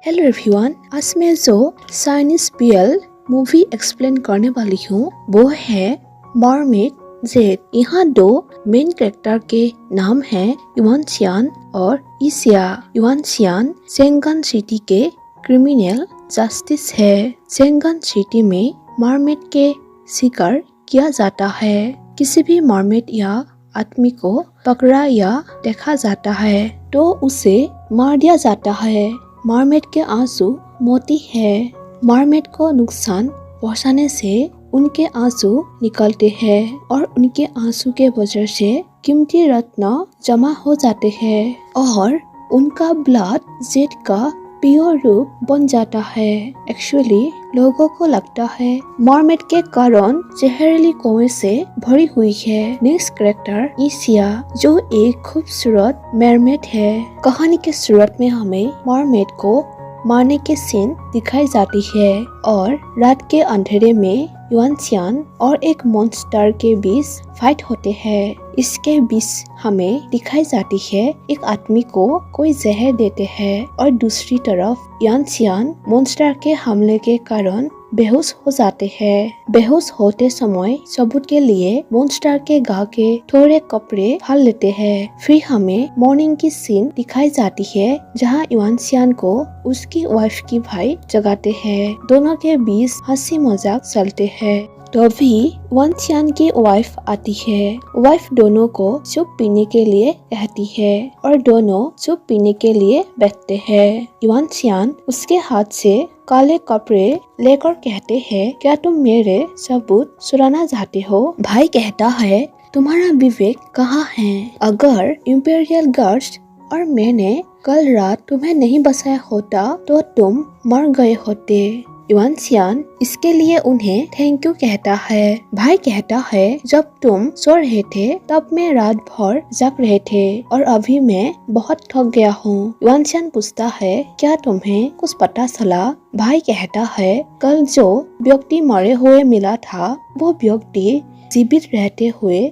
Hello everyone, आज मैं जो चाइनीज बीएल मूवी एक्सप्लेन करने वाली हूँ वो है मरमेड जेड। यहाँ दो मेन कैरेक्टर के नाम हैं युआन चियान और इसिया। युआन चियान शेंगन सिटी के क्रिमिनल जस्टिस है। शेंगन सिटी में मरमेड के शिकार किया जाता है। किसी भी मरमेड या आदमी को पकड़ा या देखा जाता है तो उसे मार दिया जाता है। मरमेड के आंसू मोती है। मरमेड को नुकसान पहुंचाने से उनके आंसू निकलते हैं और उनके आंसू के वजह से कीमती रत्न जमा हो जाते हैं और उनका ब्लड जेड का प्योर रूप बन जाता है। एक्चुअली लोगों को लगता है मरमेड के कारण जहरीली कुएं से भरी हुई है। नेक्स्ट कैरेक्टर इसिया जो एक खूबसूरत मरमेड है। कहानी के शुरुआत में हमें मरमेड को मारने के सीन दिखाई जाती है और रात के अंधेरे में युआन चियान और एक मॉन्स्टर के बीच फाइट होते हैं। इसके बीच हमें दिखाई जाती है एक आदमी को कोई जहर देते हैं और दूसरी तरफ युआन चियान मॉन्स्टर के हमले के कारण बेहोश हो जाते हैं। बेहोश होते समय सबूत के लिए मॉन्स्टर के गाल के थोड़े कपड़े फाड़ लेते हैं। फिर हमें मॉर्निंग की सीन दिखाई जाती है जहां युआन चियान को उसकी वाइफ की भाई जगाते हैं। दोनों के बीच हंसी मजाक चलते हैं। तभी युआन चियान की वाइफ आती है। वाइफ दोनों को सूप पीने के लिए कहती है और दोनों सूप पीने के लिए बैठते हैं। युआन चियान उसके हाथ से काले कपड़े लेकर कहते हैं, क्या तुम मेरे सबूत चुराना चाहते हो? भाई कहता है, तुम्हारा विवेक कहाँ है? अगर इंपीरियल गार्ड्स और मैंने कल रात तुम्हें नहीं बचाया होता तो तुम मर गए होते। युआन चियान इसके लिए उन्हें थैंक यू कहता है। भाई कहता है, जब तुम सो रहे थे तब मैं रात भर जाग रहे थे और अभी मैं बहुत थक गया हूँ। युआन चियान पूछता है, क्या तुम्हें कुछ पता चला? भाई कहता है, कल जो व्यक्ति मरे हुए मिला था वो व्यक्ति जीवित रहते हुए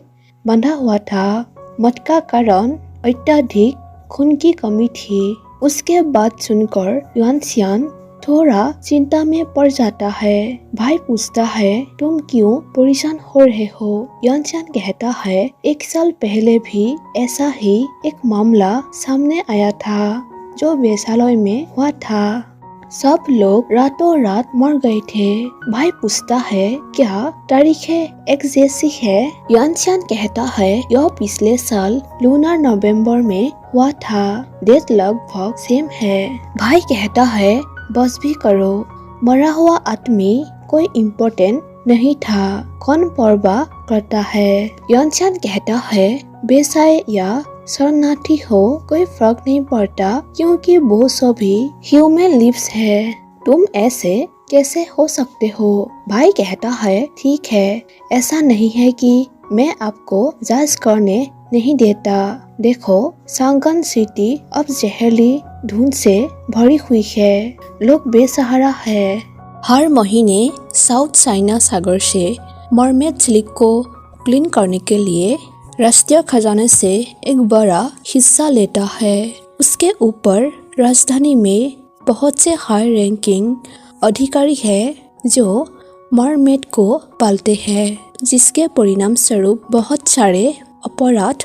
बंधा हुआ था। मौत का कारण अत्यधिक खून की कमी थी। उसके बाद सुनकर युआन चियान थोड़ा चिंता में पड़ जाता है। भाई पूछता है, तुम क्यों परेशान हो रहे हो? युआन चियान कहता है, 1 साल पहले भी ऐसा ही एक मामला सामने आया था जो वेश्यालय में हुआ था। सब लोग रातों रात मर गए थे। भाई पूछता है, क्या तारीखें एक जैसी है? युआन चियान कहता है, यह पिछले साल लूनर नवंबर में हुआ था। डेट लगभग सेम है। भाई कहता है, बस भी करो, मरा हुआ आदमी कोई इम्पोर्टेंट नहीं था, कौन परवाह करता है? युआन चियान कहता है, बेसाए या शरणार्थी हो कोई फर्क नहीं पड़ता क्योंकि वो सभी ह्यूमन लिव्स है। तुम ऐसे कैसे हो सकते हो? भाई कहता है, ठीक है, ऐसा नहीं है कि मैं आपको जांच करने नहीं देता। देखो, शेंगन सिटी अब जहरीली धुंध से भरी हुई है। लोग बेसहारा है। हर महीने साउथ चाइना सागर से मरमेड लेक को क्लीन करने के लिए राष्ट्रीय खजाने से एक बड़ा हिस्सा लेता है। उसके ऊपर राजधानी में बहुत से हाई रैंकिंग अधिकारी हैं जो मरमेड को पालते हैं, जिसके परिणाम स्वरूप बहुत सारे अपराध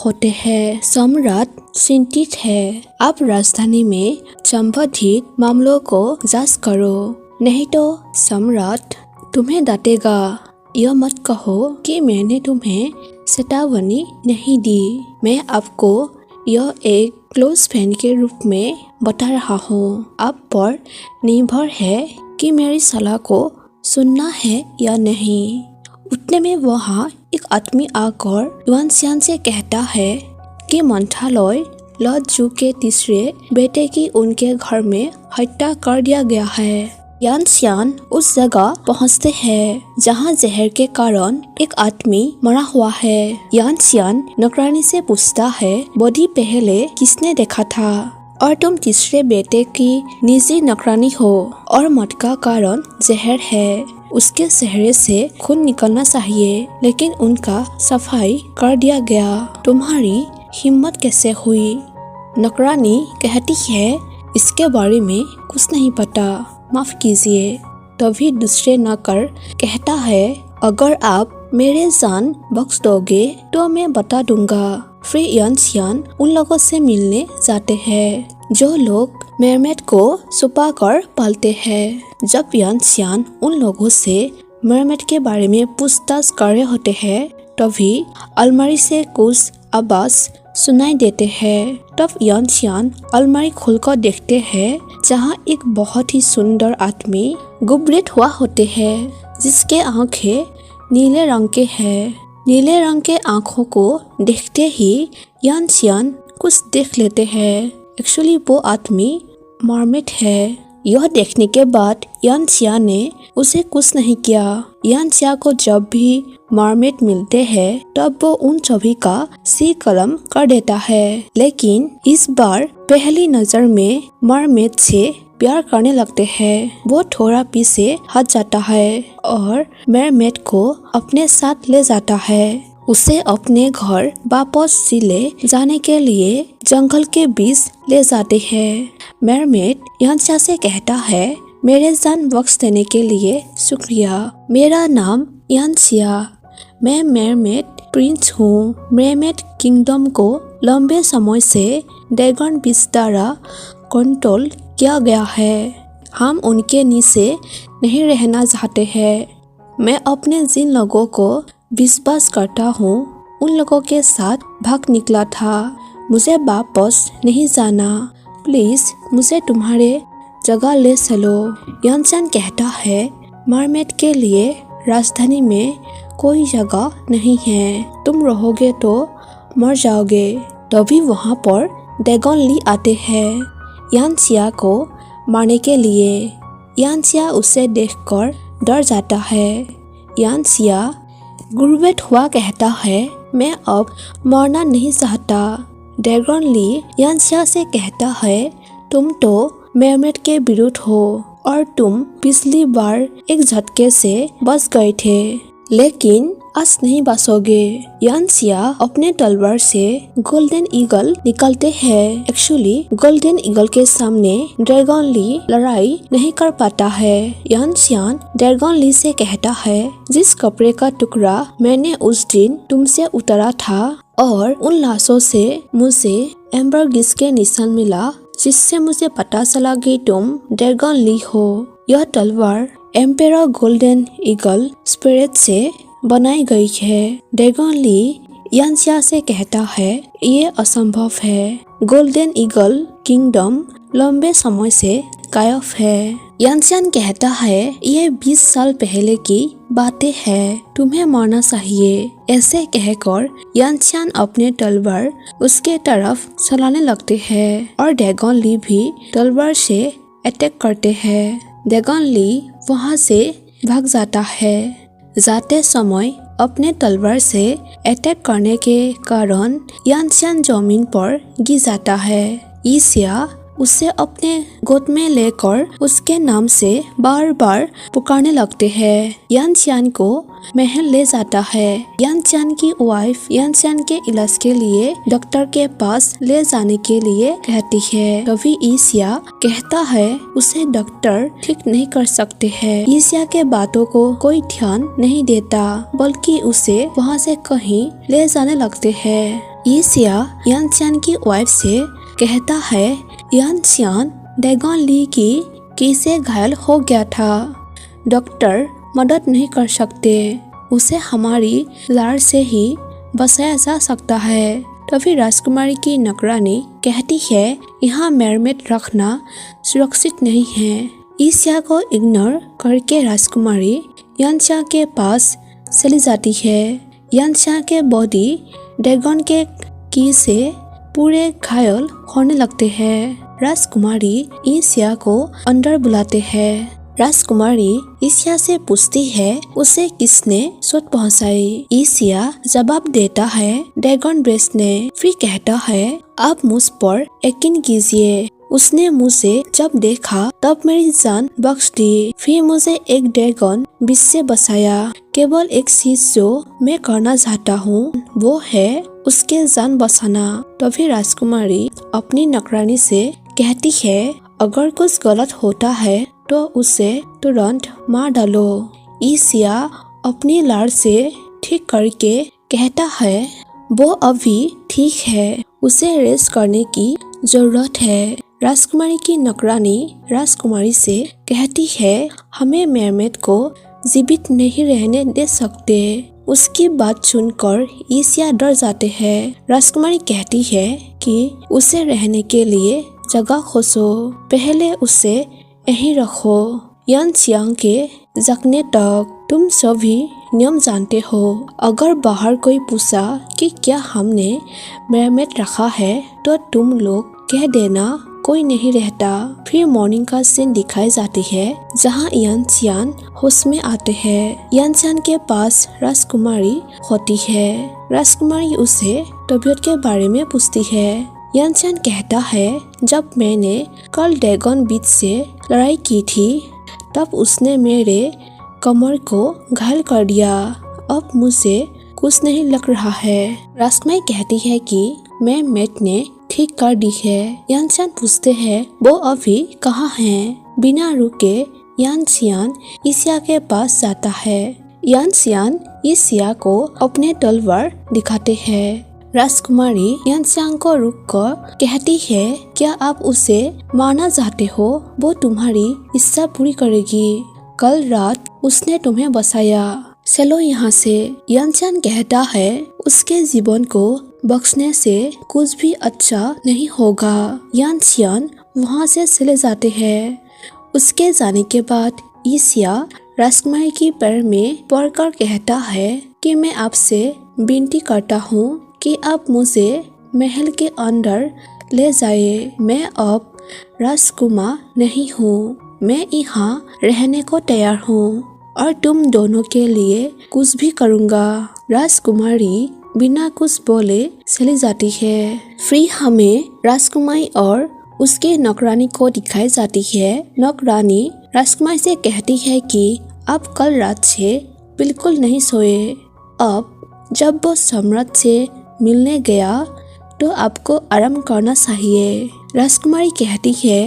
होते हैं। सम्राट चिंतित है। आप राजधानी में संबंधित मामलों को जांच करो, नहीं तो सम्राट तुम्हें डांटेगा। यह मत कहो कि मैंने तुम्हें चेतावनी नहीं दी। मैं आपको यह एक क्लोज फ्रेंड के रूप में बता रहा हूँ। आप पर निर्भर है कि मेरी सलाह को सुनना है या नहीं। उतने में वहाँ एक आदमी आकर युआन चियान से कहता है कि मंत्रालय लॉजू के तीसरे बेटे की उनके घर में हत्या कर दिया गया है। युआन चियान उस जगह पहुंचते हैं जहां जहर के कारण एक आदमी मरा हुआ है। युआन चियान नौकरानी से पूछता है, बॉडी पहले किसने देखा था? और तुम तीसरे बेटे की निजी नौकरानी हो और मौत का कारण जहर है। उसके चेहरे से खून निकलना चाहिए लेकिन उनका सफाई कर दिया गया। तुम्हारी हिम्मत कैसे हुई? नौकरानी कहती है, इसके बारे में कुछ नहीं पता, माफ कीजिए। तभी दूसरे नौकर कहता है, अगर आप मेरे जान बख्श दोगे तो मैं बता दूंगा। फिर यानसियान उन लोगों से मिलने जाते हैं जो लोग मरमेड को छुपा कर पालते हैं। जब यानसियान उन लोगों से मरमेड के बारे में पूछताछ कर रहे होते हैं, तभी अलमारी से कुछ आवाज सुनाई देते हैं। तब यानसियान अलमारी खोलकर देखते हैं, जहाँ एक बहुत ही सुंदर आदमी गुबरेट हुआ होते हैं, जिसके आंखें नीले रंग के हैं। नीले रंग के आंखों को देखते ही यानसियान कुछ देख लेते हैं। एक्चुअली वो आदमी मरमेड है। यह देखने के बाद यानसिया ने उसे कुछ नहीं किया। यानसिया को जब भी मरमेड मिलते हैं तब वो उन सभी का सी कलम कर देता है, लेकिन इस बार पहली नजर में मरमेड से प्यार करने लगते हैं। वो थोड़ा पीछे हट जाता है और मरमेड को अपने साथ ले जाता है। उसे अपने घर वापस ले जाने के लिए जंगल के बीच ले जाते हैं। मरमेड यानसिया से कहता है, मेरे जान बख्श देने के लिए शुक्रिया। मेरा नाम यानसिया, मैं मरमेड प्रिंस हूँ। मरमेड किंगडम को लंबे समय से ड्रैगन बीच द्वारा कंट्रोल किया गया है। हम उनके नीचे नहीं रहना चाहते हैं। मैं अपने जिन लोगों को विश्वास करता हूँ उन लोगों के साथ भाग निकला था। मुझे वापस नहीं जाना। प्लीज मुझे तुम्हारे जगह ले चलो। यानसियान कहता है, मरमेड के लिए राजधानी में कोई जगह नहीं है। तुम रहोगे तो मर जाओगे। तभी वहाँ पर ड्रैगन ली आते हैं यानसिया को मारने के लिए। यानसिया उसे देखकर डर जाता है। यानसिया गुबरेट हुआ कहता है, मैं अब मरना नहीं चाहता। ड्रैगन ली यानसिया से कहता है, तुम तो मरमेड के विरुद्ध हो और तुम पिछली बार एक झटके से बच गए थे, लेकिन आज नहीं बचोगे। यानसिया अपने तलवार से गोल्डन ईगल निकालते हैं। एक्चुअली गोल्डन ईगल के सामने ड्रैगन ली लड़ाई नहीं कर पाता है। यानसियान ड्रैगन ली से कहता है, जिस कपड़े का टुकड़ा मैंने उस दिन तुमसे उतारा था और उन लाशों से मुझे एम्बरगिस के निशान मिला, जिससे मुझे पता चला कि तुम ड्रैगन ली हो। यह तलवार एम्पेरर गोल्डन ईगल स्पिरिट से बनाई गई है। ड्रैगन ली यानसिया से कहता है, ये असंभव है। गोल्डन ईगल किंगडम लंबे समय से गायब है। यानसियान कहता है, ये 20 साल पहले की बातें हैं। तुम्हें मरना चाहिए। ऐसे कहकर यानसियान अपने तलवार उसके तरफ चलाने लगते हैं और ड्रैगन ली भी तलवार से अटैक करते हैं। ड्रैगन ली वहां से भाग जाता है। जाते समय अपने तलवार से अटैक करने के कारण यानसियान जमीन पर गिर जाता है। ईसिया उसे अपने गोद में लेकर उसके नाम से बार बार पुकारने लगते हैं। यानसियान को महल ले जाता है। यानसियान की वाइफ यानसियान के इलाज के लिए डॉक्टर के पास ले जाने के लिए कहती है। तभी ईसिया कहता है, उसे डॉक्टर ठीक नहीं कर सकते हैं। ईसिया के बातों को कोई ध्यान नहीं देता, बल्कि उसे वहाँ से कहीं ले जाने लगते हैं। ईसिया यानसियान की वाइफ से कहता है, यानसियान ड्रैगन ली की कैसे घायल हो गया था। डॉक्टर मदद नहीं कर सकते। उसे हमारी लार से ही बचाया जा सकता है। तभी राजकुमारी की नौकरानी कहती है, यहाँ मरमेड रखना सुरक्षित नहीं है। ईसिया को इग्नोर करके राजकुमारी यानसिया के पास चली जाती है। यानसिया के बॉडी ड्रैगन के की से पूरे घायल होने लगते हैं। राजकुमारी ईसिया को अंदर बुलाते हैं। राजकुमारी ईसिया से पूछती है, उसे किसने चोट पहुंचाई। ईसिया जवाब देता है, ड्रैगन ब्रेस ने। फिर कहता है, आप मुझ पर यकीन कीजिए, उसने मुझे जब देखा तब मेरी जान बख्श दी। फिर मुझे एक ड्रैगन बीच से बचाया। केवल एक चीज जो मैं करना चाहता हूँ वो है उसके जान बचाना। तभी राजकुमारी अपनी नौकरानी से कहती है अगर कुछ गलत होता है तो उसे तुरंत मार डालो। ईसिया अपनी लार से ठीक करके कहता है वो अभी ठीक है, उसे रेस्ट करने की जरूरत है। राजकुमारी की नौकरानी राजकुमारी से कहती है हमें मेरमेड को जीवित नहीं रहने दे सकते। उसकी बात सुनकर ईसिया डर जाते हैं। राजकुमारी कहती है कि उसे रहने के लिए जगह खोजो, पहले उसे यहीं रखो। यानसियांग के जगने तक तुम सभी नियम जानते हो। अगर बाहर कोई पूछा कि क्या हमने मेरमेड रखा है तो तुम लोग कह देना कोई नहीं रहता। फिर मॉर्निंग का सीन दिखाई जाती है जहाँ यानसियान होश में आते हैं। यानसियान के पास राजकुमारी होती है। राजकुमारी उसे तबीयत के बारे में पूछती है। यानसियान कहता है जब मैंने कल ड्रैगन बीच से लड़ाई की थी तब उसने मेरे कमर को घायल कर दिया। अब मुझे कुछ नहीं लग रहा है। राजकुमारी कहती है कि मेरमेड ने ठीक कर दी है। यानसियान पूछते हैं वो अभी कहाँ हैं? बिना रुके यानसियान ईसिया के पास जाता है। यानसियान ईसिया को अपने तलवार दिखाते हैं। राजकुमारी यानसियान को रुककर कहती है क्या आप उसे मारना चाहते हो? वो तुम्हारी इच्छा पूरी करेगी। कल रात उसने तुम्हें बचाया, चलो यहाँ से। यानसियान कहता है उसके जीवन को बख्शने से कुछ भी अच्छा नहीं होगा। यानसियान वहाँ से चले जाते हैं। उसके जाने के बाद ईसिया राजकुमारी की पैर में पड़कर कहता है कि मैं आपसे विनती करता हूँ कि आप मुझे महल के अंदर ले जाए। मैं अब राजकुमार नहीं हूँ, मैं यहाँ रहने को तैयार हूँ और तुम दोनों के लिए कुछ भी करूँगा। राजकुमारी बिना कुछ बोले चली जाती है। फिर हमें राजकुमारी और उसके नौकरानी को दिखाई जाती है। नौकरानी राजकुमारी से कहती है कि आप कल रात से बिल्कुल नहीं सोए। अब जब वो सम्राट से मिलने गया तो आपको आराम करना चाहिए। राजकुमारी कहती है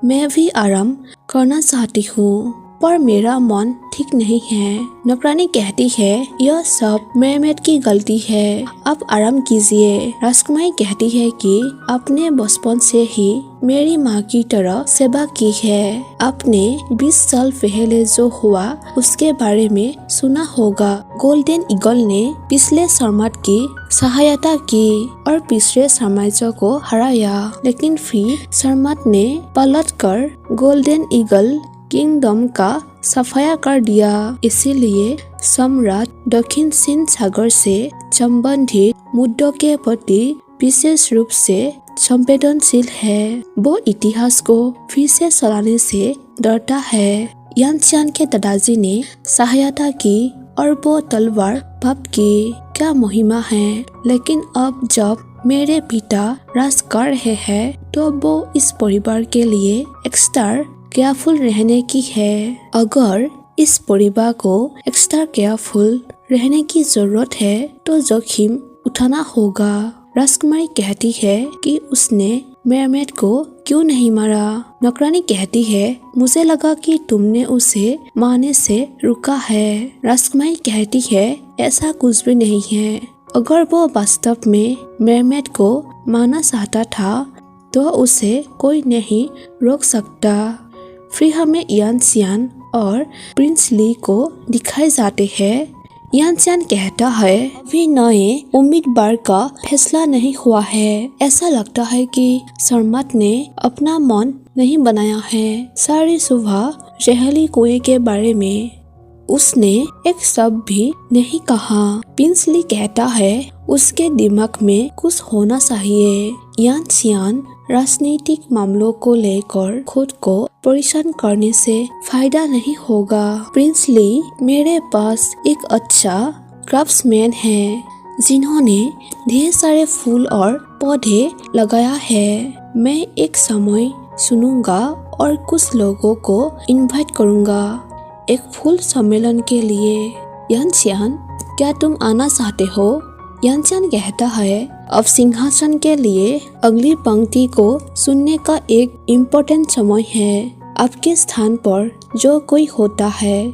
मैं भी आराम करना चाहती हूँ पर मेरा मन ठीक नहीं है। नौकरानी कहती है यह सब मेरमेड की गलती है, आप आराम कीजिए। राजकुमारी कहती है कि आपने बचपन से ही मेरी माँ की तरह सेवा की है। आपने 20 साल पहले जो हुआ उसके बारे में सुना होगा। गोल्डन ईगल ने पिछले सम्राट की सहायता की और पिछले साम्राज्य को हराया, लेकिन फिर सम्राट ने पलटकर गोल्डन ईगल किंगडम का सफाया कर दिया। इसीलिए सम्राट दक्षिण चीन सागर से संबंधित मुद्दों के प्रति विशेष रूप से संवेदनशील है। वो इतिहास को फिर से चलाने से डरता है। यानसियान के दादाजी ने सहायता की और वो तलवार प्राप्त की। क्या महिमा है। लेकिन अब जब मेरे पिता राज कर रहे हैं तो वो इस परिवार के लिए एक्स्ट्रा केयरफुल रहने की है। अगर इस परिवार को एक्स्ट्रा केयरफुल रहने की जरूरत है तो जोखिम उठाना होगा। राजकुमारी कहती है कि उसने मेरमेड को क्यों नहीं मारा। नौकरानी कहती है मुझे लगा कि तुमने उसे मारने से रुका है। राजकुमारी कहती है ऐसा कुछ भी नहीं है। अगर वो वास्तव में मेरमेड को मारना चाहता था तो उसे कोई नहीं रोक सकता। फिर हमें यानसियान और प्रिंस ली को दिखाए जाते हैं। यानसियान कहता है अभी नए उम्मीदवार का फैसला नहीं हुआ है। ऐसा लगता है कि सम्राट ने अपना मन नहीं बनाया है। सारी सुबह जहली कुएं के बारे में उसने एक शब्द भी नहीं कहा। प्रिंस ली कहता है उसके दिमाग में कुछ होना चाहिए। यानसियान राजनीतिक मामलों को लेकर खुद को परेशान करने से फायदा नहीं होगा। प्रिंस ली मेरे पास एक अच्छा क्राफ्ट्समैन है जिन्होंने ढेर सारे फूल और पौधे लगाया है। मैं एक समय सुनूंगा और कुछ लोगों को इनवाइट करूंगा एक फूल सम्मेलन के लिए। यानसियान क्या तुम आना चाहते हो? यानसियान कहता है अब सिंहासन के लिए अगली पंक्ति को सुनने का एक इम्पोर्टेंट समय है। आपके स्थान पर जो कोई होता है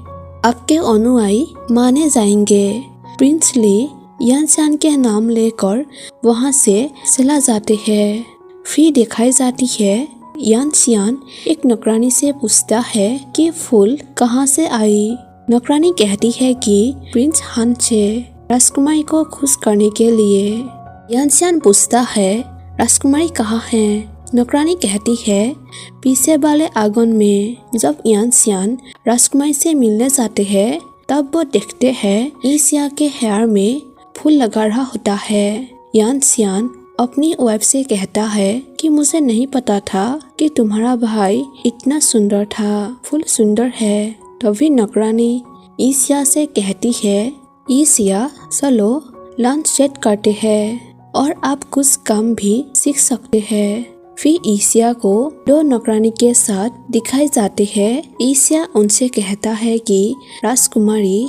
आपके अनुयायी माने जाएंगे। प्रिंस ली यानसियान के नाम लेकर वहां से चला जाते हैं। फिर दिखाई जाती है यानसियान एक नौकरानी से पूछता है कि फूल कहाँ से आई। नौकरानी कहती है कि प्रिंस हान से राजकुमारी को खुश करने के लिए। यानसियान पूछता है राजकुमारी कहाँ है। नौकरानी कहती है पीछे वाले आंगन में। जब यानसियान राजकुमारी से मिलने जाते हैं तब वो देखते हैं ईसिया के हेयर में फूल लगा रहा होता है। यानसियान अपनी वाइफ से कहता है कि मुझे नहीं पता था कि तुम्हारा भाई इतना सुंदर था, फूल सुंदर है। तभी नौकरानी ईसिया से कहती है ईसिया चलो लंच सेट करते हैं और आप कुछ काम भी सीख सकते हैं। फिर ईसिया को दो नौकरानी के साथ दिखाए जाते हैं। ईसिया उनसे कहता है कि राजकुमारी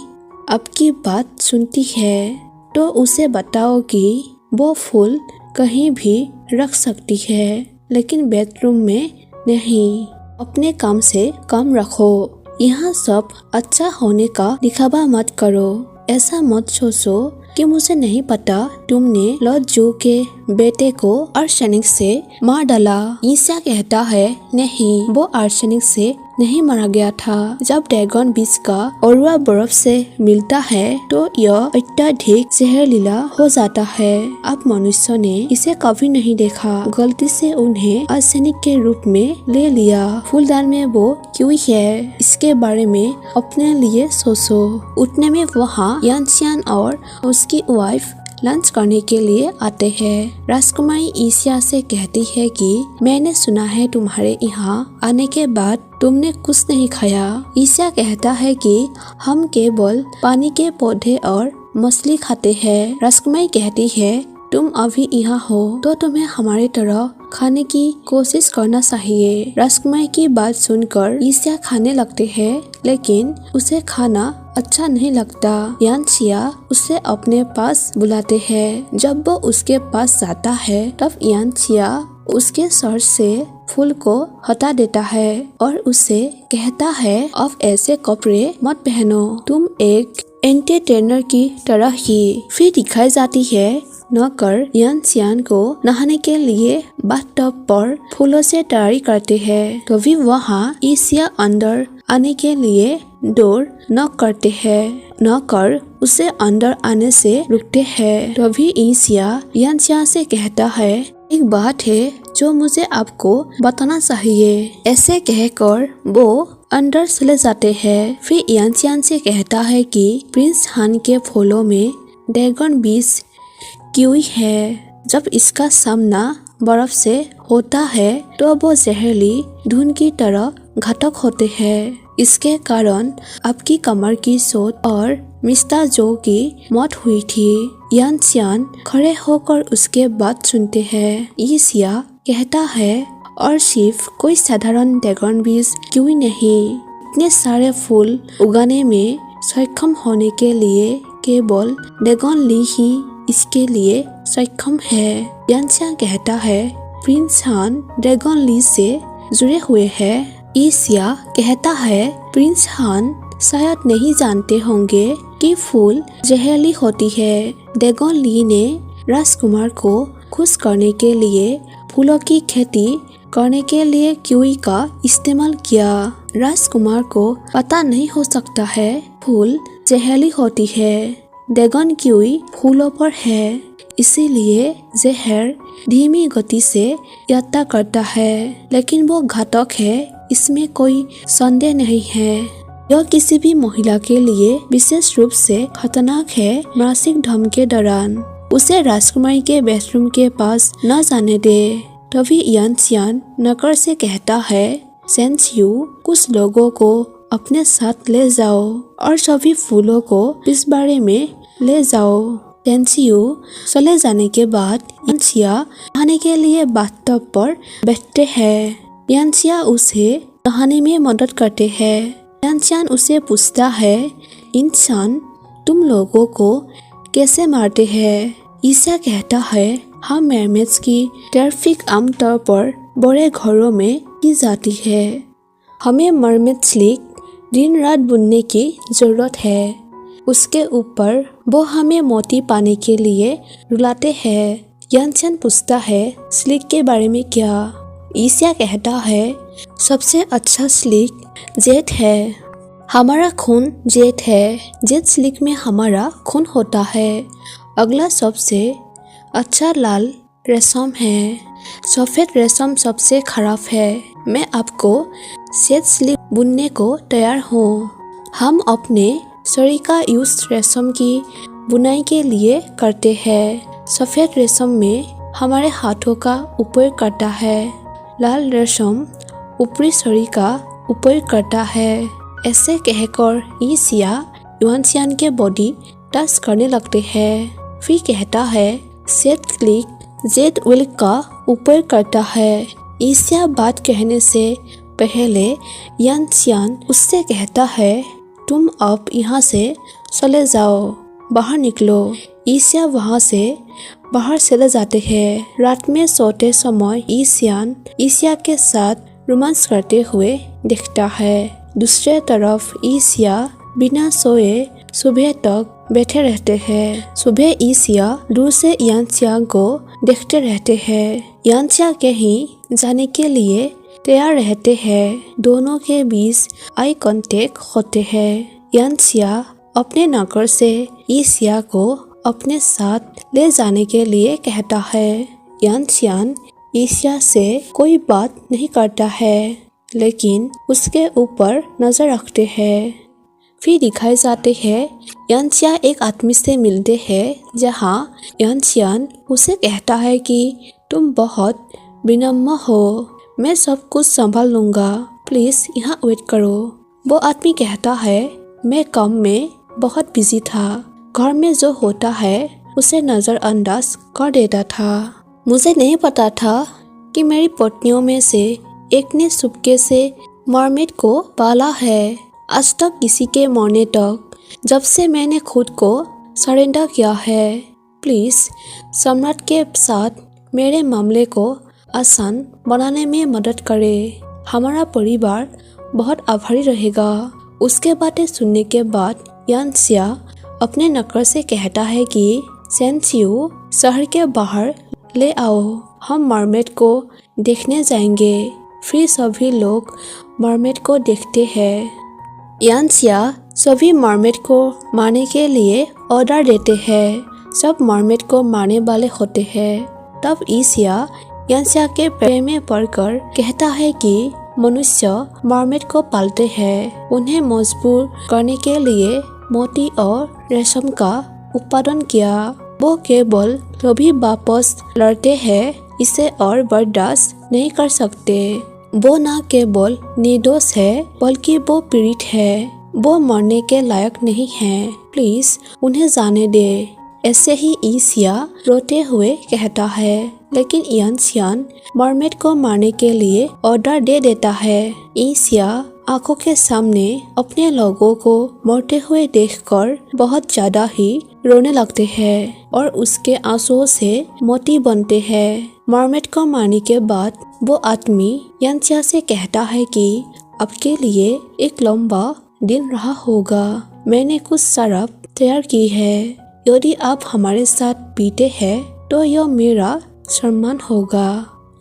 आपकी बात सुनती है तो उसे बताओ कि वो फूल कहीं भी रख सकती है लेकिन बेडरूम में नहीं। अपने काम से कम रखो। यहाँ सब अच्छा होने का दिखावा मत करो। ऐसा मत सोचो कि मुझे नहीं पता तुमने लॉर्ड जू के बेटे को आर्सेनिक से मार डाला। ईसा कहता है नहीं, वो आर्सेनिक से नहीं मारा गया था। जब ड्रैगन बीज का औरवा बर्फ से मिलता है तो यह अत्यधिक जहरीला हो जाता है। अब मनुष्य ने इसे कभी नहीं देखा, गलती से उन्हें आर्सेनिक के रूप में ले लिया। फूलदान में वो क्यों है इसके बारे में अपने लिए सोचो। उतने में वहाँ यानसियान और उसकी वाइफ लंच करने के लिए आते हैं। राजकुमारी ईसिया से कहती है कि मैंने सुना है तुम्हारे यहाँ आने के बाद तुमने कुछ नहीं खाया। ईसिया कहता है कि हम केवल पानी के पौधे और मछली खाते हैं। राजकुमारी कहती है तुम अभी यहाँ हो तो तुम्हें हमारे तरह खाने की कोशिश करना चाहिए। राजकुमारी की बात सुनकर ईसिया खाने लगते हैं लेकिन उसे खाना अच्छा नहीं लगता। यानसिया उसे अपने पास बुलाते हैं। जब वो उसके पास जाता है तब यानसिया उसके सर से फूल को हटा देता है और उसे कहता है अब ऐसे कपड़े मत पहनो, तुम एक एंटरटेनर की तरह ही। फिर दिखाई जाती है नौकर यानसियान को नहाने के लिए बाथटब पर फूलों से तैयारी करते हैं। तभी वहाँ ईसिया अंदर आने के लिए डोर नॉक करते हैं। नौकर उसे अंदर आने से रुकते हैं। तभी ईसिया यानसिया से कहता है एक बात है जो मुझे आपको बताना चाहिए। ऐसे कहकर वो अंदर चले जाते हैं। फिर यानसियान से कहता है कि प्रिंस हान के फूलों में ड्रैगन बीज क्यों है। जब इसका सामना बर्फ से होता है तो वो जहरीली धुन की तरह घातक होते हैं। इसके कारण आपकी कमर की चोट और मिस्टर जो की मौत हुई थी। यानसियान खड़े होकर उसके बात सुनते हैं। ईसिया कहता है और सिर्फ कोई साधारण ड्रैगन बीज क्यों नहीं, इतने सारे फूल उगाने में सक्षम होने के लिए केवल ड्रैगन ली ही इसके लिए सक्षम है। यानसियान कहता है प्रिंस हान ड्रैगन ली से जुड़े हुए हैं। ईसिया कहता है प्रिंस हान शायद नहीं जानते होंगे कि फूल जहरीली होती है। ड्रैगन ली ने राजकुमार को खुश करने के लिए फूलों की खेती करने के लिए किवी का इस्तेमाल किया। राजकुमार को पता नहीं हो सकता है फूल जहरीली होती है। ड्रैगन किवी फूलों पर है, इसीलिए जहर धीमी गति से यात्रा करता है, लेकिन वो घातक है, इसमें कोई संदेह नहीं है। यह किसी भी महिला के लिए विशेष रूप से खतरनाक है। मासिक धर्म के दौरान उसे राजकुमारी के बेडरूम के पास न जाने दे। तभी यानसियान नौकर से कहता है सेंसियू कुछ लोगों को अपने साथ ले जाओ और सभी फूलों को इस बारे में ले जाओ। सेंसियू चले जाने के बाद यानसिया नहाने के लिए बाथटब पर बैठते हैं। यानसिया उसे नहाने में मदद करते हैं। यानसियान उसे पूछता है इंसान तुम लोगों को कैसे मारते हैं। ईसा कहता है हम मरमेड्स की ट्रैफिक आमतौर पर बड़े घरों में की जाती है। हमें मरमेड स्लिक दिन रात बुनने की जरूरत है। उसके ऊपर वो हमें मोती पाने के लिए रुलाते हैं। यानचान पूछता है स्लिक के बारे में क्या। ईसा कहता है सबसे अच्छा स्लिक जेट है। हमारा खून जेट है। जेट स्लिक में हमारा खून होता है। अगला सबसे अच्छा लाल रेशम है। सफ़ेद रेशम सबसे खराब है। मैं आपको जेट स्लिक बुनने को तैयार हूँ। हम अपने शरीर का यूज रेशम की बुनाई के लिए करते हैं। सफ़ेद रेशम में हमारे हाथों का उपयोग करता है। लाल रेशम ऊपरी शरीर का उपयोग करता है। ऐसे कहकर ईसा यानचान के बॉडी टच करने लगते हैं। फिर कहता है जेट स्लिक जेट व्हील का उपयोग करता है। ईसा बात कहने से पहले यानचान उससे कहता है तुम अब यहाँ से चले जाओ, बाहर निकलो। ईसा वहाँ से बाहर चले जाते हैं। रात में सोते समय ईसा के साथ रोमांस करते हुए दिखता है। दूसरे तरफ ईसा बिना सोए सुबह तक बैठे रहते हैं। सुबह ईसा दूर से यानचान को देखते रहते हैं। यानचान कहीं जाने के लिए तैयार रहते हैं। दोनों के बीच आई कांटेक्ट होते हैं। यानचान अपने नौकर से ईसा को अपने साथ ले जाने के लिए कहता है। यानचान ईसा से कोई बात नहीं करता है, लेकिन उसके ऊपर नजर रखते हैं। फिर दिखाए जाते हैं यानचान एक आदमी से मिलते हैं जहाँ यानचान उसे कहता है कि तुम बहुत विनम्र हो, मैं सब कुछ संभाल लूँगा, प्लीज़ यहाँ वेट करो। वो आदमी कहता है मैं काम में बहुत बिजी था, घर में जो होता है उसे नज़रअंदाज कर देता था। मुझे नहीं पता था कि मेरी पत्नियों में से एक ने चुपके से मरमेड को पाला है। आज तक किसी के मरने तक जब से मैंने खुद को सरेंडर किया है। प्लीज़ सम्राट के साथ मेरे मामले को आसान बनाने में मदद करें। हमारा परिवार बहुत आभारी रहेगा। उसके बातें सुनने के बाद यानचान अपने नौकर से कहता है कि सेंसियो शहर के बाहर ले आओ, हम मरमेड को देखने जाएंगे। फिर सभी लोग मरमेड को देखते हैं। यानचान सभी मरमेड को मारने के लिए ऑर्डर देते हैं। सब मरमेड को मारने वाले होते हैं। तब ईसा यानचान के पैर में पड़कर कहता है कि मनुष्य मरमेड को पालते हैं। उन्हें मजबूर करने के लिए मोती और रेशम का उत्पादन किया। वो केवल तभी वापस लड़ते हैं इसे और बर्दाश्त नहीं कर सकते। वो न केवल निर्दोष है बल्कि वो पीड़ित है। वो मरने के लायक नहीं है, प्लीज उन्हें जाने दे। ऐसे ही ईसा रोते हुए कहता है, लेकिन यानचान मरमेड को मारने के लिए ऑर्डर दे देता है। ईसा आंखों के सामने अपने लोगों को मरते हुए देखकर बहुत ज्यादा ही रोने लगते हैं और उसके आंसुओं से मोती बनते हैं। मरमेड को मारने के बाद वो आदमी यानचान से कहता है कि आपके लिए एक लंबा दिन रहा होगा। मैंने कुछ शराब तैयार की है। यदि आप हमारे साथ पीते हैं तो यह मेरा सम्मान होगा।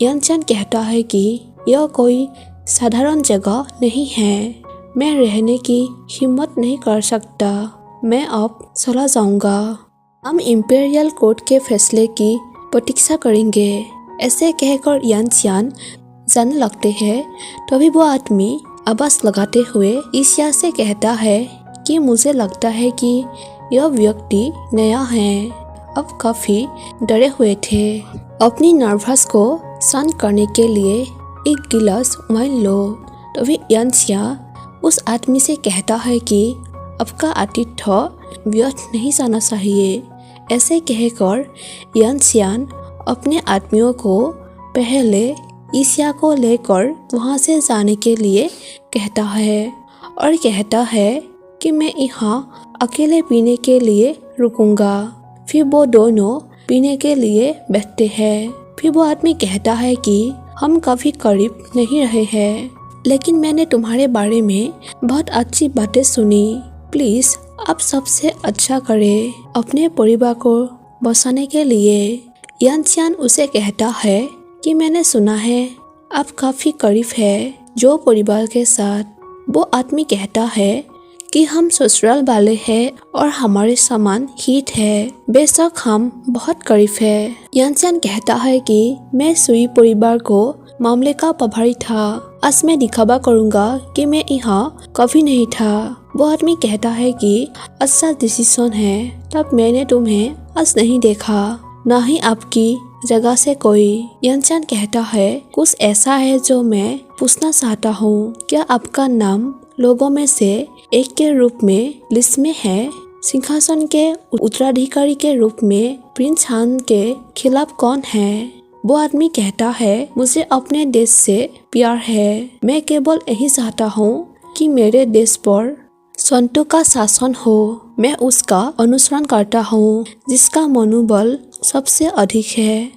यानचान कहता है कि यह कोई साधारण जगह नहीं है। मैं रहने की हिम्मत नहीं कर सकता। मैं अब चला जाऊंगा। हम इंपीरियल कोर्ट के फैसले की प्रतीक्षा करेंगे। ऐसे कहकर यानचान जाने लगते हैं। तभी वो आदमी आवाज लगाते हुए ईसा से कहता है कि मुझे लगता है कि यह व्यक्ति नया है। अब काफी डरे हुए थे। अपनी नर्वस को शांत करने के लिए एक गिलास वाइन लो। तभी यानचान उस आदमी से कहता है कि आपका आतिथ्य व्यर्थ नहीं जाना चाहिए। ऐसे कहकर यानचान अपने आदमियों को पहले ईसा को लेकर वहां से जाने के लिए कहता है और कहता है कि मैं यहाँ अकेले पीने के लिए रुकूंगा। फिर वो दोनों पीने के लिए बैठते हैं। फिर वो आदमी कहता है कि हम कभी करीब नहीं रहे हैं, लेकिन मैंने तुम्हारे बारे में बहुत अच्छी बातें सुनी। प्लीज आप सबसे अच्छा करें अपने परिवार को बचाने के लिए। यानचियान उसे कहता है कि मैंने सुना है आप काफी करीब है जो परिवार के साथ। वो आदमी कहता है कि हम ससुराल वाले हैं और हमारे समान हित है, बेशक हम बहुत करीब है। यानचियान कहता है कि मैं सुई परिवार को मामले का प्रभारी था। आज मैं दिखावा करूंगा कि मैं यहाँ कभी नहीं था। वो आदमी कहता है कि अच्छा डिसीजन है, तब मैंने तुम्हें आज नहीं देखा, ना ही आपकी जगह से कोई। यानचियान कहता है कुछ ऐसा है जो मैं पूछना चाहता हूँ, क्या आपका नाम लोगों में से एक के रूप में लिस्ट में है? सिंहासन के उत्तराधिकारी के रूप में प्रिंस हान के खिलाफ कौन है? वो आदमी कहता है मुझे अपने देश से प्यार है, मैं केवल यही चाहता हूँ कि मेरे देश पर संतों का शासन हो। मैं उसका अनुसरण करता हूँ जिसका मनोबल सबसे अधिक है।